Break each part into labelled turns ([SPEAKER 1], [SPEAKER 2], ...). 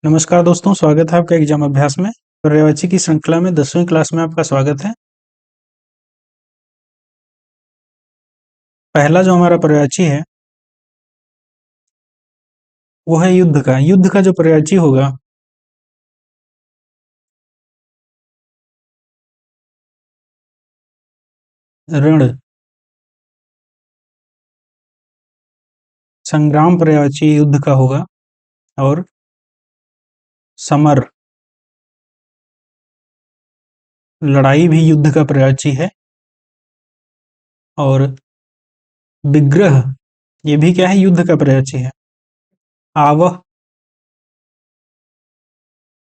[SPEAKER 1] नमस्कार दोस्तों, स्वागत है आपका एग्जाम अभ्यास में। पर्यायवाची की श्रृंखला में 10वीं क्लास में आपका स्वागत है। पहला जो हमारा पर्यायवाची है वो है युद्ध का। युद्ध का जो पर्यायवाची होगा रण। संग्राम पर्यायवाची युद्ध का होगा। और समर, लड़ाई भी युद्ध का पर्यायवाची है। और विग्रह, ये भी क्या है, युद्ध का पर्यायवाची है। आवह,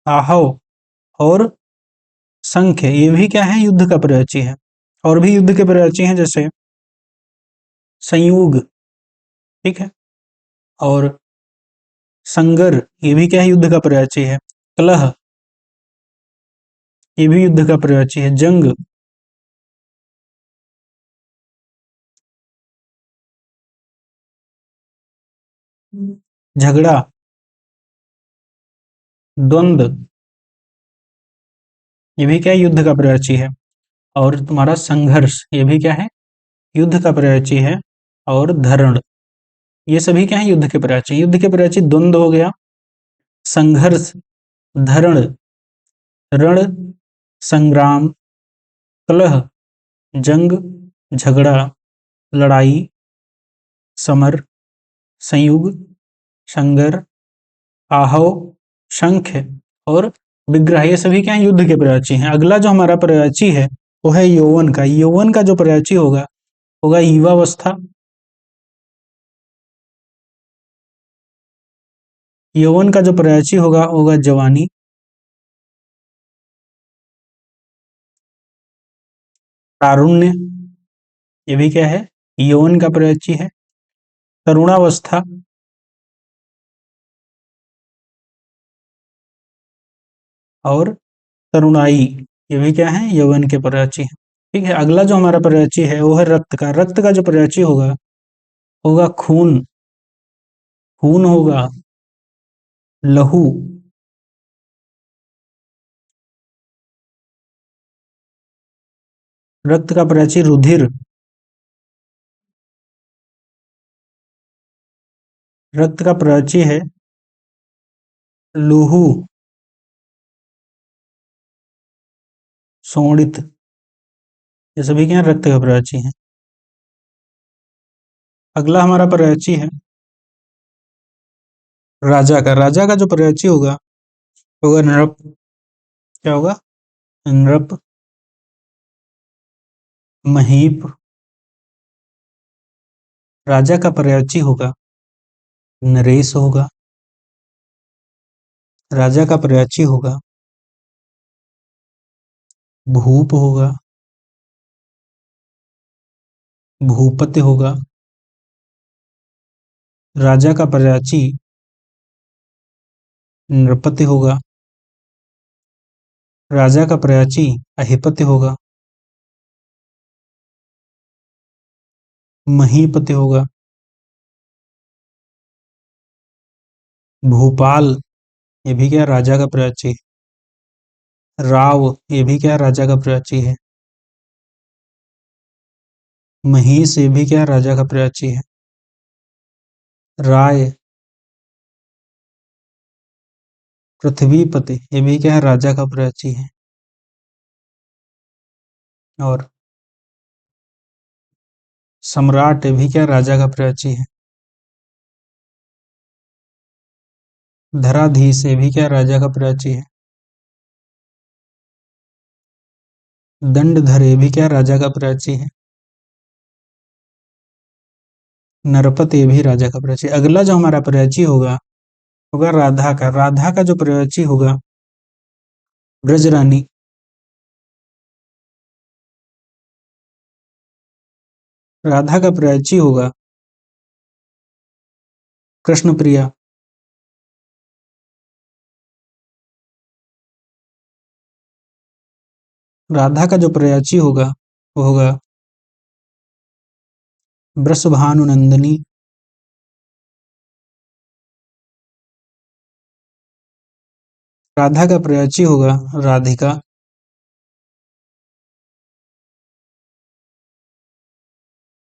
[SPEAKER 1] आहव और संख्य, ये भी क्या है, युद्ध का पर्यायवाची है। और भी युद्ध के पर्यायवाची हैं, जैसे संयोग, ठीक है। और संगर, ये भी क्या है, युद्ध का पर्यायवाची है। कलह, ये भी युद्ध का पर्यायवाची है। जंग, झगड़ा, द्वंद्व, ये भी क्या है, युद्ध का पर्यायवाची है। और तुम्हारा संघर्ष, ये भी क्या है, युद्ध का पर्यायवाची है। और धरण, ये सभी क्या है, युद्ध के पर्यायवाची। युद्ध के पर्यायवाची द्वंद्व हो गया, संघर्ष, धरण, रण, संग्राम, कलह, जंग, झगड़ा, लड़ाई, समर, संयुग, संगर, आहव, शंख और विग्रह, ये सभी क्या है, युद्ध के पर्यायवाची हैं। अगला जो हमारा पर्यायवाची है वो है यौवन का। यौवन का जो पर्यायवाची होगा युवावस्था। यौवन का जो पर्यायवाची होगा जवानी। तारुण्य, ये भी क्या है, यौवन का पर्यायवाची है। तरुणावस्था, और तरुणाई, ये भी क्या है, यौवन के पर्यायवाची है। ठीक है। अगला जो हमारा पर्यायवाची है वो है रक्त का। रक्त का जो पर्यायवाची होगा खून। खून होगा लहू। रक्त का पर्यायवाची रुधिर। रक्त का पर्यायवाची है लूहू, शोणित, ये सभी क्या है, रक्त का पर्यायवाची है। अगला हमारा पर्यायवाची है राजा का। राजा का जो पर्यायवाची होगा नृप। क्या होगा, नृप, महीप। राजा का पर्यायवाची होगा नरेश होगा। राजा का पर्यायवाची होगा भूप होगा। भूपति होगा। राजा का पर्यायवाची नृपति होगा। राजा का पर्यायवाची अधिपति होगा। महीपति होगा। भूपाल, ये भी क्या, राजा का पर्यायवाची। राव, ये भी क्या, राजा का पर्यायवाची है। महिष, ये भी क्या, राजा का पर्यायवाची है। राय, पृथ्वीपति, ये भी क्या है, राजा का पर्यायवाची है। और सम्राट, ये भी क्या, राजा का पर्यायवाची है। धराधीश, ये भी क्या, राजा का पर्यायवाची है। दंडधर, ये भी क्या, राजा का पर्यायवाची है। नरपति, ये भी राजा का पर्यायवाची। अगला जो हमारा पर्यायवाची होगा राधा का। राधा का जो पर्यायवाची होगा ब्रजरानी। राधा का पर्यायवाची होगा कृष्ण प्रिया। राधा का जो पर्यायवाची होगा वो होगा वृषभानुनंदिनी। राधा का प्रयाची होगा राधिका।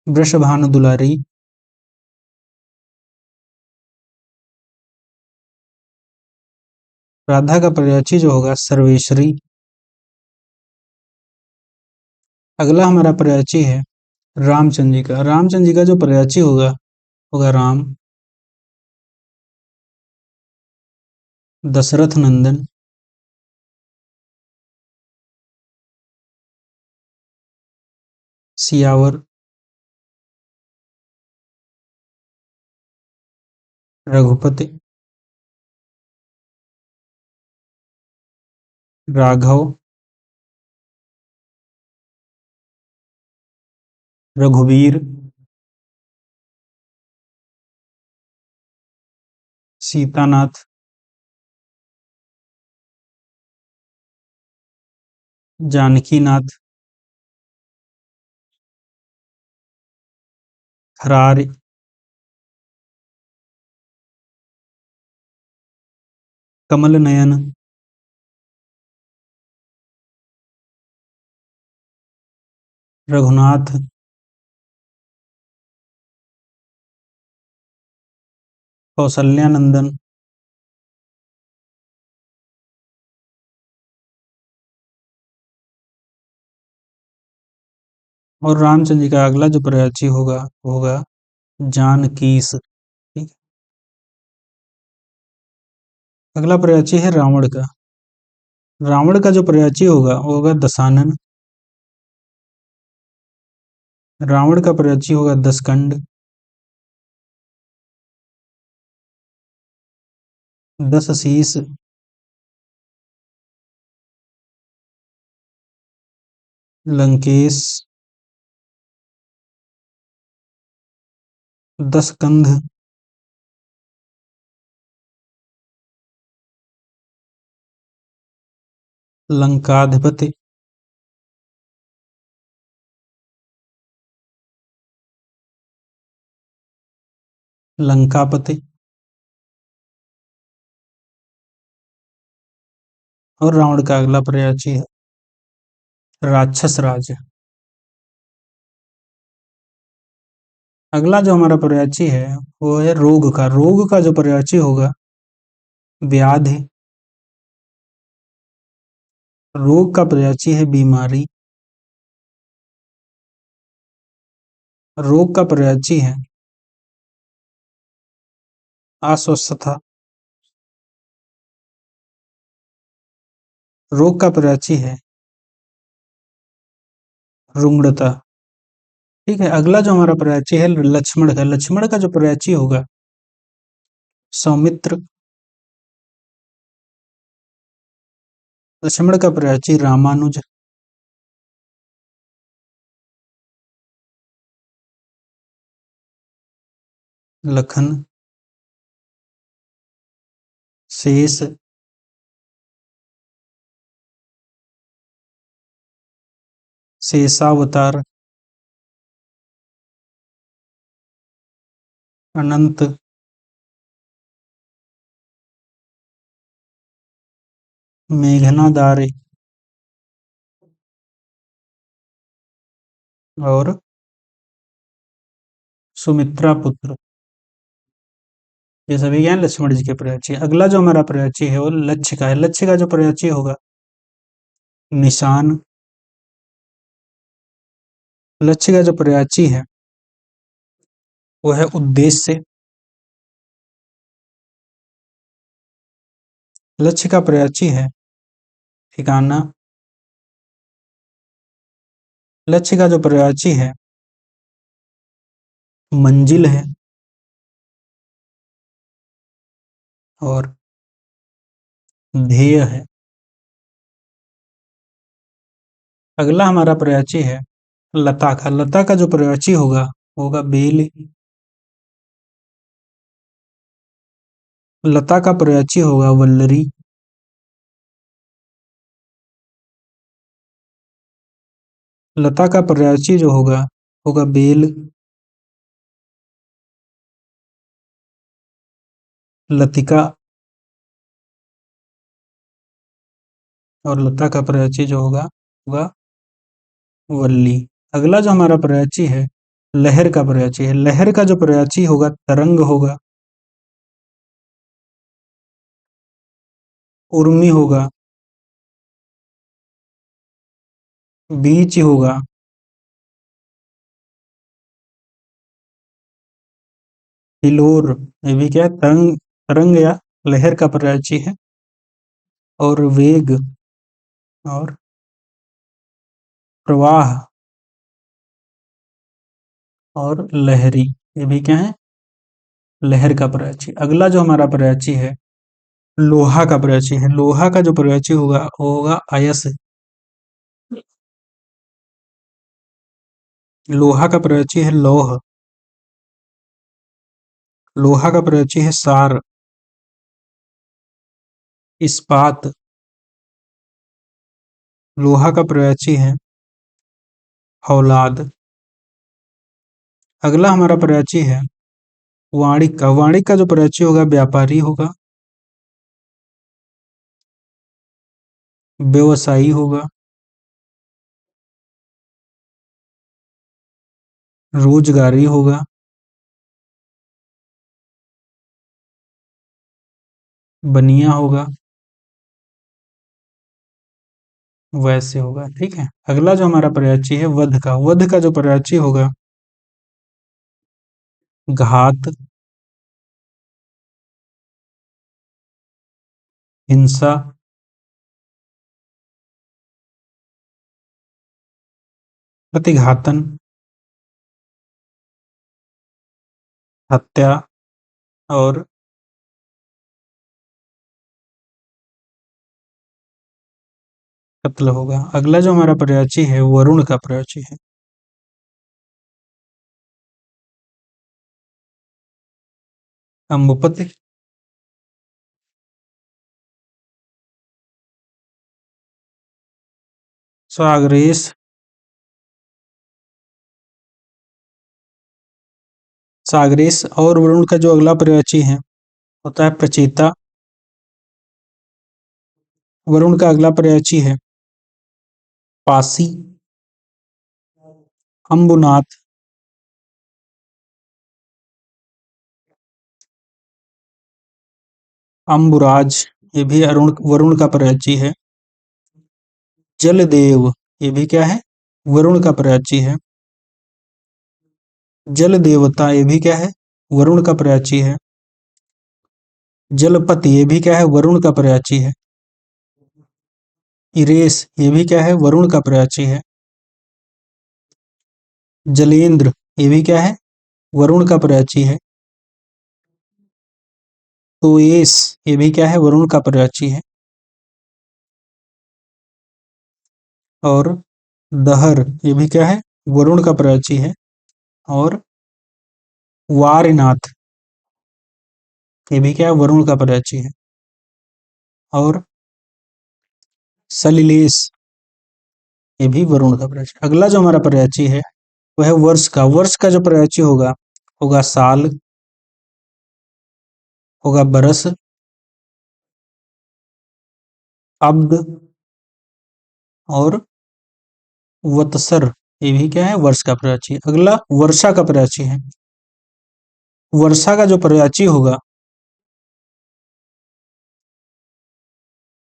[SPEAKER 1] वृषभानु दुलारी। राधा का प्रयाची जो होगा सर्वेश्वरी। अगला हमारा प्रयाची है रामचंद्र जी का। रामचंद्र जी का जो प्रयाची होगा होगा राम। दशरथ नंदन। सियावर। रघुपति। राघव। रघुवीर। सीतानाथ। जानकीनाथ। खरारी। कमल नयन। रघुनाथ। कौशल्यानंदन। और रामचंद्र जी का अगला जो प्रयाची होगा होगा जानकीस। ठीक। अगला प्रयाची है रावण का। रावण का जो प्रयाची होगा वो होगा दशानन। रावण का प्रयाची होगा दसकंड। दस शीस। लंकेश। दस कंध। लंकाधिपति। लंकापति। और रावण का अगला प्रयाची है राक्षस राज। अगला जो हमारा प्रयाची है वो है रोग का। रोग का जो प्रयाची होगा व्याधि। रोग का प्रयाची है बीमारी। रोग का प्रयाची है अस्वस्थता। रोग का प्रयाची है रुग्णता। ठीक है। अगला जो हमारा प्रयाची है लक्ष्मण का। लक्ष्मण का जो प्रयाची होगा सौमित्र। लक्ष्मण का प्रयाची रामानुज। लखन। शेष। शेषावतार। अनंत। मेघनादारे। और सुमित्रा पुत्र। ये सभी क्या है लक्ष्मण जी के प्रयाची। अगला जो हमारा प्रयाची है वो लक्ष्य का है। लक्ष्य का जो प्रयाची होगा निशान। लक्ष्य का जो प्रयाची है वो है उद्देश्य। लक्ष्य का प्रयाची है ठिकाना। लक्ष्य का जो प्रयाची है मंजिल है। और ध्येय है। अगला हमारा प्रयाची है लता का। लता का जो प्रयाची होगा होगा बेल। लता का प्रयाची होगा वल्लरी। लता का प्रयाची जो होगा होगा बेल। लतिका। और लता का पर्यायची जो होगा होगा वल्ली। अगला जो हमारा पर्यायची है लहर का पर्यायची है। लहर का जो पर्यायची होगा तरंग होगा, उर्मी होगा, बीच होगा, हिलोर, ये भी क्या है, तरंग, तरंग या लहर का पर्यायची है। और वेग और प्रवाह और लहरी, ये भी क्या है, लहर का पर्यायची। अगला जो हमारा पर्यायची है लोहा का पर्यायची है। लोहा का जो पर्यायची होगा वो होगा अयस। लोहा का पर्यायची है लौह। लोहा का पर्यायची है सार। इस्पात। लोहा का पर्यायची है फौलाद। अगला हमारा पर्यायची है वाणिक का। वाणिक का जो पर्यायची होगा व्यापारी होगा, व्यवसायी होगा, रोजगारी होगा, बनिया होगा, वैसे होगा। ठीक है। अगला जो हमारा पर्यायची है वध का। वध का जो पर्यायची होगा घात, हिंसा, प्रतिघातन, हत्या और कत्ल होगा। अगला जो हमारा पर्यायची है वरुण का पर्यायची है अम्बुपति, सागरेश, सागरेश। और वरुण का जो अगला पर्यायची है होता है प्रचेता। वरुण का अगला पर्यायची है पासी, अम्बुनाथ, अम्बुराज, ये भी अरुण वरुण का पर्यायची है। जलदेव, ये भी क्या है, वरुण का पर्यायची है। जल देवता, ये भी क्या है, वरुण का पर्यायची है। जलपति, ये भी क्या है, वरुण का पर्यायची है। इरेश, ये भी क्या है, वरुण का पर्यायची है। जलेंद्र, ये भी क्या है, वरुण का पर्यायची है। तोयेस, ये भी क्या है, वरुण का पर्यायची है। और दहर, ये भी क्या है, वरुण का पर्यायची है। और वारनाथ, ये भी क्या है, वरुण का पर्यायची है। और सलिलेश, ये भी वरुण का पर्यायची। अगला जो हमारा पर्यायची है वह है वर्ष का। वर्ष का जो पर्यायची होगा होगा साल, होगा बरस, अब्द और वत्सर, ये भी क्या है, वर्ष का पर्यायची। अगला वर्षा का पर्यायची है। वर्षा का जो पर्यायची होगा,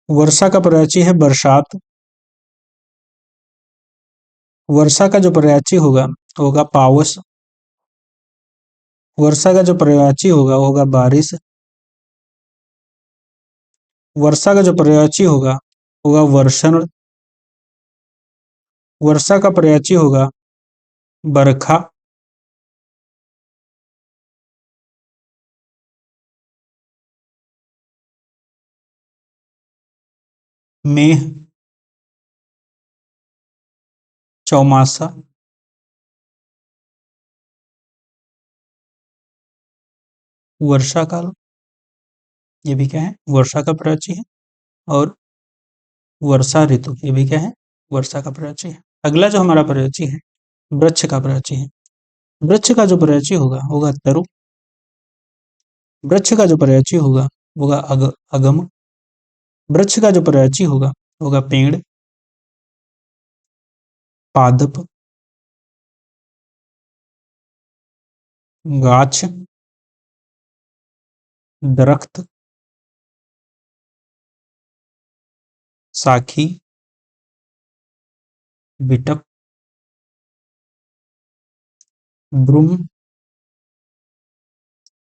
[SPEAKER 1] वर्षा का पर्यायची है बरसात। वर्षा का जो पर्यायची होगा होगा पावस। वर्षा का जो पर्यायची होगा होगा बारिश। वर्षा का जो पर्यायची होगा होगा वर्षण। वर्षा का पर्यायची होगा बरखा। मेह, चौमासा, वर्षा काल, ये भी क्या है, वर्षा का पर्यायची है। और वर्षा ऋतु, ये भी क्या है, वर्षा का पर्यायची है। अगला जो हमारा पर्यायची है वृक्ष का पर्यायची है। वृक्ष का जो पर्यायची होगा होगा तरु। वृक्ष का जो पर्यायची होगा होगा अगम। वृक्ष का जो पर्यायची होगा होगा पेड़, पादप, गाछ, दरख्त, साखी, बिटप, ब्रूम,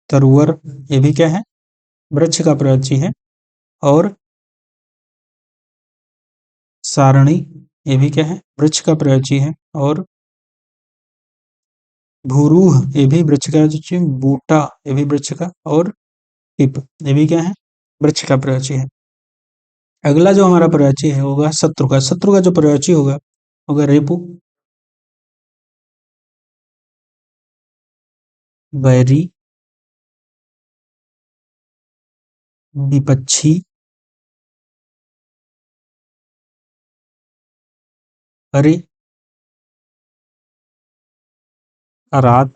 [SPEAKER 1] तरुवर, ये भी क्या है, वृक्ष का प्रयोज्य है। और सारणी, ये भी क्या है, वृक्ष का प्रयोज्य है। और भूरूह, ये भी वृक्ष का प्रयोज्य, बूटा, ये भी वृक्ष का। और टिप, ये भी क्या है, वृक्ष का प्रयोज्य है। अगला जो हमारा प्रयोज्य है होगा शत्रु का। शत्रु का जो प्रयोज्य होगा रेपु, वैरी, विपक्षी, अरे, अरात,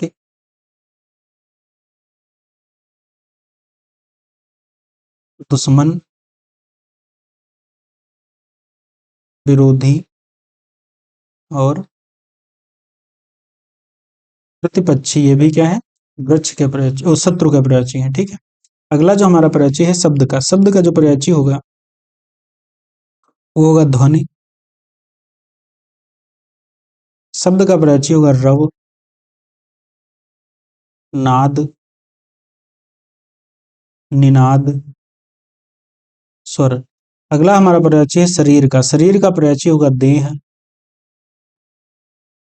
[SPEAKER 1] दुश्मन, विरोधी और प्रतिपक्षी, ये भी क्या है, वृक्ष के प्रयोज्य और शत्रु के प्रयोज्य है। ठीक है। अगला जो हमारा प्रयोज्य है शब्द का। शब्द का जो प्रयोज्य होगा वो होगा ध्वनि। शब्द का प्रयोज्य होगा रव, नाद, निनाद, स्वर। अगला हमारा प्रयोज्य है शरीर का। शरीर का प्रयोज्य होगा देह।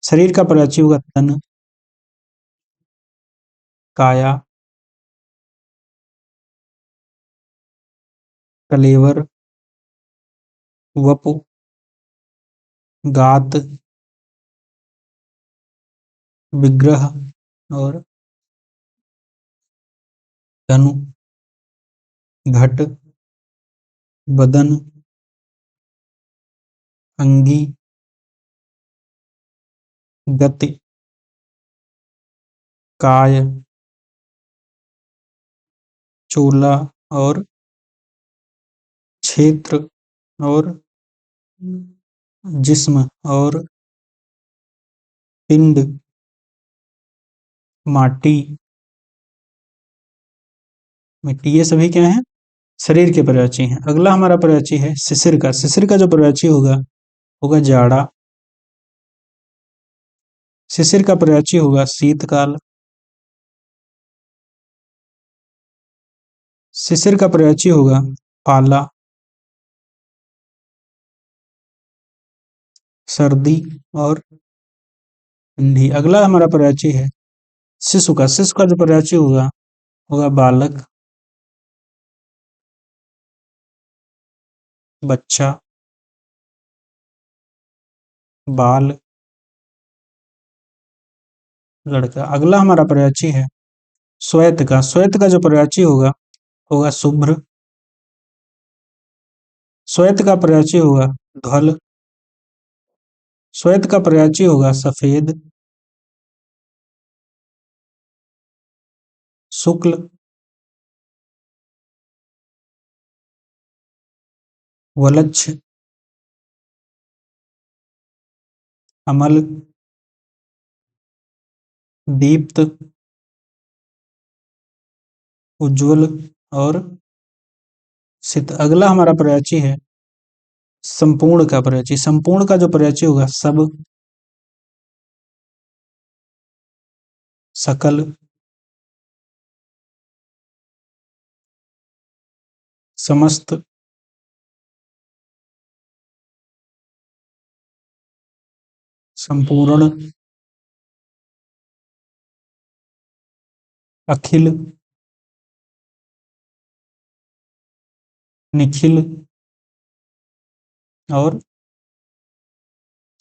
[SPEAKER 1] शरीर का प्रयोज्य होगा तन, काया, कलेवर, वपु, गात, विग्रह और धनु, घट, बदन, अंगी, गति, काय, चोला और क्षेत्र और जिस्म और पिंड, माटी, मिट्टी, ये सभी क्या है, शरीर के प्रयोज्य हैं। अगला हमारा प्रयोज्य है शिशिर का। शिशिर का जो प्रयोज्य होगा जाड़ा। शिशिर का प्रयोज्य होगा शीतकाल। शिशिर का प्रयोज्य होगा पाला, सर्दी और ठंडी। अगला हमारा प्रयोज्य है शिशु का। शिशु का जो प्रयोज्य होगा बालक, बच्चा, बाल, लड़का। अगला हमारा प्रयोज्य है श्वेत का। श्वेत का जो प्रयोज्य होगा शुभ्र। श्वेत का प्रयोज्य होगा ध्वल। श्वेत का प्रयोज्य होगा सफेद, शुक्ल, वलच्छ, अमल, दीप्त, उज्ज्वल और सित। अगला हमारा प्रयोज्य है संपूर्ण का प्रयोज्य। संपूर्ण का जो प्रयोज्य होगा सब, सकल, समस्त, संपूर्ण, अखिल, निखिल और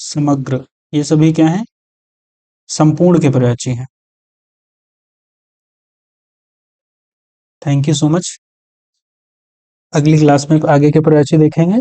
[SPEAKER 1] समग्र, ये सभी क्या हैं, संपूर्ण के प्रयोज्य हैं। Thank you so much. अगली क्लास में आगे के प्रयोज्य देखेंगे।